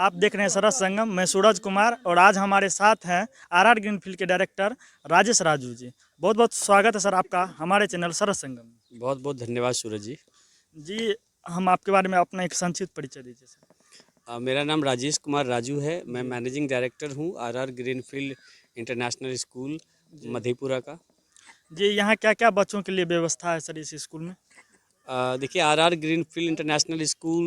आप देख रहे हैं सरस संगम। मैं सूरज कुमार और आज हमारे साथ हैं आरआर ग्रीनफील्ड के डायरेक्टर राजेश राजू जी। बहुत बहुत स्वागत है सर आपका हमारे चैनल सरस संगम में। बहुत बहुत धन्यवाद सूरज जी। जी, हम आपके बारे में अपना एक संक्षिप्त परिचय दीजिए सर। मेरा नाम राजेश कुमार राजू है। मैं जी मैनेजिंग डायरेक्टर हूँ आरआर ग्रीनफील्ड इंटरनेशनल स्कूल जी मधेपुरा का। जी, यहाँ क्या क्या बच्चों के लिए व्यवस्था है सर इस स्कूल में? देखिए आरआर ग्रीनफील्ड इंटरनेशनल स्कूल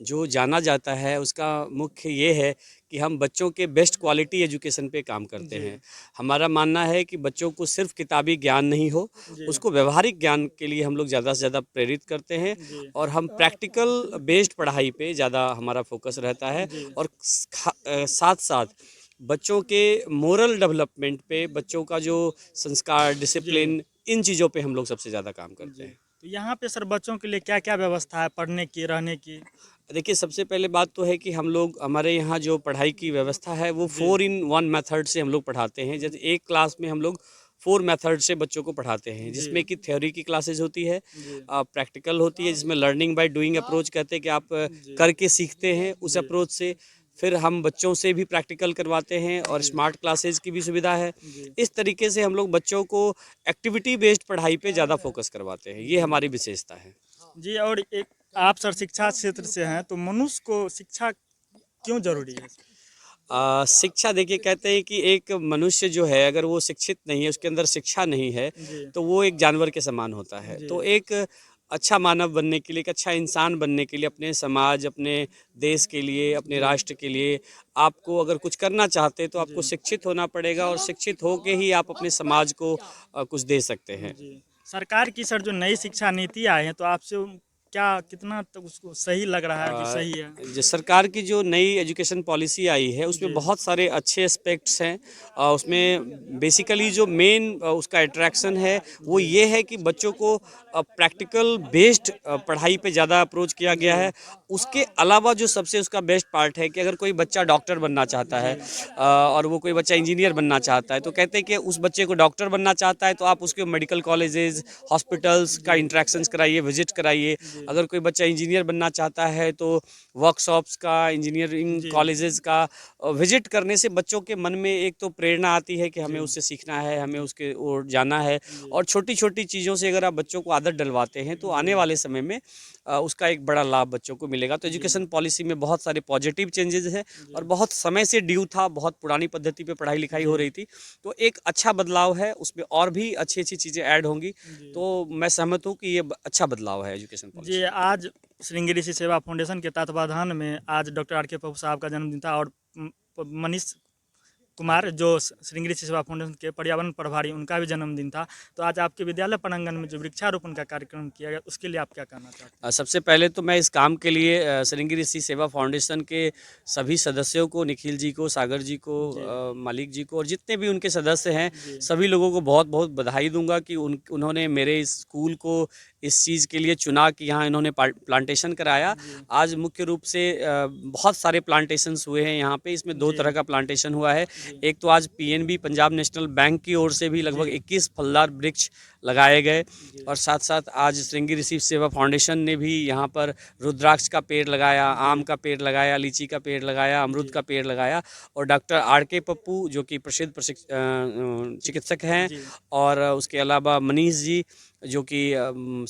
जो जाना जाता है उसका मुख्य ये है कि हम बच्चों के बेस्ट क्वालिटी एजुकेशन पे काम करते जी हैं। हमारा मानना है कि बच्चों को सिर्फ किताबी ज्ञान नहीं हो, जी उसको व्यवहारिक ज्ञान के लिए हम लोग ज़्यादा से ज़्यादा प्रेरित करते हैं जी और हम प्रैक्टिकल बेस्ड पढ़ाई पे ज़्यादा हमारा फोकस रहता है जी और साथ साथ बच्चों के मोरल डेवलपमेंट पे, बच्चों का जो संस्कार, जी डिसिप्लिन, इन चीज़ों पे हम लोग सबसे ज़्यादा काम करते जी। हैं। तो यहाँ पे सर बच्चों के लिए क्या क्या व्यवस्था है पढ़ने की, रहने की? देखिए सबसे पहले बात तो है कि हम लोग हमारे यहाँ जो पढ़ाई की व्यवस्था है वो जी 4 in 1 मेथड से हम लोग पढ़ाते हैं। जैसे एक क्लास में हम लोग 4 मेथड से बच्चों को पढ़ाते हैं, जी जिसमें कि थ्योरी की क्लासेस होती है, जी प्रैक्टिकल होती है जिसमें लर्निंग बाय डूइंग अप्रोच कहते हैं कि आप जी करके सीखते हैं उस जी अप्रोच से। फिर हम बच्चों से भी प्रैक्टिकल करवाते हैं और जी स्मार्ट क्लासेस की भी सुविधा है। जी इस तरीके से हम लोग बच्चों को एक्टिविटी बेस्ड पढ़ाई पे ज़्यादा फोकस करवाते हैं, ये जी हमारी विशेषता है। जी। और एक आप सर शिक्षा क्षेत्र से हैं तो मनुष्य को शिक्षा क्यों जरूरी है? शिक्षा देखिए कहते हैं कि एक मनुष्य जो है अगर वो शिक्षित नहीं है, उसके अंदर शिक्षा नहीं है, जी तो वो एक जानवर के समान होता है। जी तो एक अच्छा मानव बनने के लिए, एक अच्छा इंसान बनने के लिए, अपने समाज, अपने देश के लिए, अपने जी राष्ट्र के लिए आपको अगर कुछ करना चाहते हैं तो आपको जी शिक्षित होना पड़ेगा और शिक्षित होके ही आप अपने समाज को कुछ दे सकते हैं। जी। सरकार की सर जो नई शिक्षा नीति आई है तो आपसे क्या कितना तक उसको सही लग रहा है कि अ, सही है? जो सरकार की जो नई एजुकेशन पॉलिसी आई है उसमें जी बहुत सारे अच्छे एस्पेक्ट्स हैं। उसमें बेसिकली जो मेन उसका अट्रैक्शन है वो जी ये है कि बच्चों को प्रैक्टिकल बेस्ड पढ़ाई पे ज़्यादा अप्रोच किया जी गया है। उसके अलावा जो सबसे उसका बेस्ट पार्ट है कि अगर कोई बच्चा डॉक्टर बनना चाहता जी है और वो कोई बच्चा इंजीनियर बनना चाहता है तो कहते हैं कि उस बच्चे को डॉक्टर बनना चाहता है तो आप उसके मेडिकल कॉलेजेस, हॉस्पिटल्स का जी इंट्रैक्शंस कराइए, विजिट कराइए। जी अगर कोई बच्चा इंजीनियर बनना चाहता है तो वर्कशॉप्स का, इंजीनियरिंग जी कॉलेजेस का विजिट करने से बच्चों के मन में एक तो प्रेरणा आती है कि जी हमें उससे सीखना है, हमें जी उसके ओर जाना है। जी और छोटी छोटी चीज़ों से अगर आप बच्चों को आदत डलवाते हैं तो जी आने वाले समय में उसका एक बड़ा लाभ बच्चों को मिलेगा। तो जी एजुकेशन पॉलिसी में बहुत सारे पॉजिटिव चेंजेस हैं जी और बहुत समय से ड्यू था, बहुत पुरानी पद्धति पे पढ़ाई लिखाई हो जी रही थी। तो एक अच्छा बदलाव है, उसमें और भी अच्छी अच्छी चीज़ें ऐड होंगी। जी तो मैं सहमत हूँ कि ये अच्छा बदलाव है एजुकेशन जी। पॉलिसी में। आज श्रृंगी ऋषि सेवा फाउंडेशन के तत्वाधान में आज डॉक्टर आर के पप्पू साहब का जन्मदिन था और मनीष कुमार जो श्रृंगी ऋषि सेवा फाउंडेशन के पर्यावरण प्रभारी उनका भी जन्मदिन था। तो आज आपके विद्यालय प्रांगण में जो वृक्षारोपण का कार्यक्रम किया गया उसके लिए आप क्या कहना चाहते हैं? सबसे पहले तो मैं इस काम के लिए श्रृंगी ऋषि सेवा फाउंडेशन के सभी सदस्यों को, निखिल जी को, सागर जी को, जी मालिक जी को और जितने भी उनके सदस्य हैं, जी सभी लोगों को बहुत बहुत बधाई दूंगा कि उन्होंने मेरे इस स्कूल को इस चीज़ के लिए चुना कि यहाँ इन्होंने प्लांटेशन कराया। जी आज मुख्य रूप से बहुत सारे प्लांटेशंस हुए हैं यहाँ पे। इसमें 2 जी तरह का प्लांटेशन हुआ है। जी एक तो आज पीएनबी पंजाब नेशनल बैंक की ओर से भी जी लगभग 21 फलदार वृक्ष लगाए गए जी और साथ-साथ आज श्रृंगी ऋषि सेवा फाउंडेशन ने भी यहाँ पर रुद्राक्ष का पेड़ लगाया, जी आम का पेड़ लगाया, लीची का पेड़ लगाया, अमरूद जी का पेड़ लगाया और डॉक्टर आर के पप्पू जो कि प्रसिद्ध चिकित्सक हैं जी और उसके अलावा मनीष जी जो कि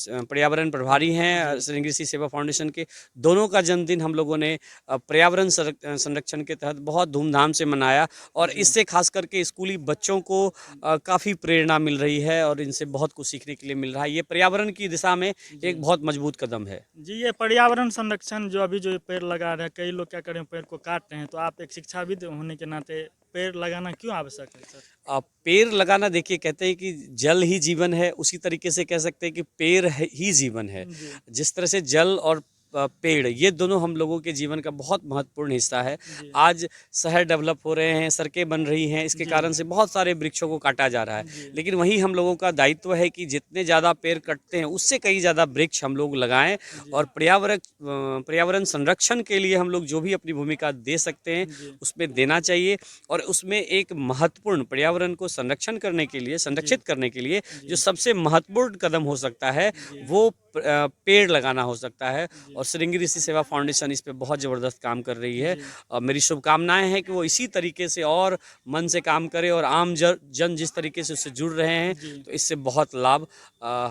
पर्यावरण प्रभारी हैं जी श्रृंगी ऋषि सेवा फाउंडेशन के, दोनों का जन्मदिन हम लोगों ने पर्यावरण संरक्षण के तहत बहुत धूमधाम से मनाया और जी इससे खास करके स्कूली बच्चों को काफ़ी प्रेरणा मिल रही है और इनसे बहुत कुछ सीखने के लिए मिल रहा है। ये पर्यावरण की दिशा में जी एक बहुत मजबूत कदम है। जी। ये पर्यावरण संरक्षण जो अभी जो पेड़ लगा रहे हैं, कई लोग क्या करें पेड़ को काट रहे हैं, तो आप एक शिक्षाविद होने के नाते पेड़ लगाना क्यों आवश्यक है सर? पेड़ लगाना देखिए कहते हैं कि जल ही जीवन है, उसी तरीके से कह सकते हैं कि पेड़ ही जीवन है। जी जिस तरह से जल और पेड़ ये दोनों हम लोगों के जीवन का बहुत महत्वपूर्ण हिस्सा है। जी आज शहर डेवलप हो रहे हैं, सड़कें बन रही हैं, इसके जी कारण से बहुत सारे वृक्षों को काटा जा रहा है। जी लेकिन वहीं हम लोगों का दायित्व है कि जितने ज़्यादा पेड़ कटते हैं उससे कहीं ज़्यादा वृक्ष हम लोग लगाएं जी और पर्यावरण संरक्षण के लिए हम लोग जो भी अपनी भूमिका दे सकते हैं जी उसमें देना चाहिए। और उसमें एक महत्वपूर्ण पर्यावरण को संरक्षण करने के लिए, जी संरक्षित करने के लिए जी जो सबसे महत्वपूर्ण कदम हो सकता है जी वो पेड़ लगाना हो सकता है। और श्रृंगी ऋषि सेवा फाउंडेशन इस पे बहुत ज़बरदस्त काम कर रही है। और मेरी शुभकामनाएं हैं कि वो इसी तरीके से और मन से काम करे, और आम जन जिस तरीके से उससे जुड़ रहे हैं जी। तो इससे बहुत लाभ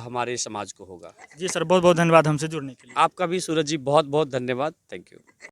हमारे समाज को होगा। जी सर, बहुत बहुत धन्यवाद हमसे जुड़ने के लिए। आपका भी सूरज जी बहुत बहुत धन्यवाद। Thank you.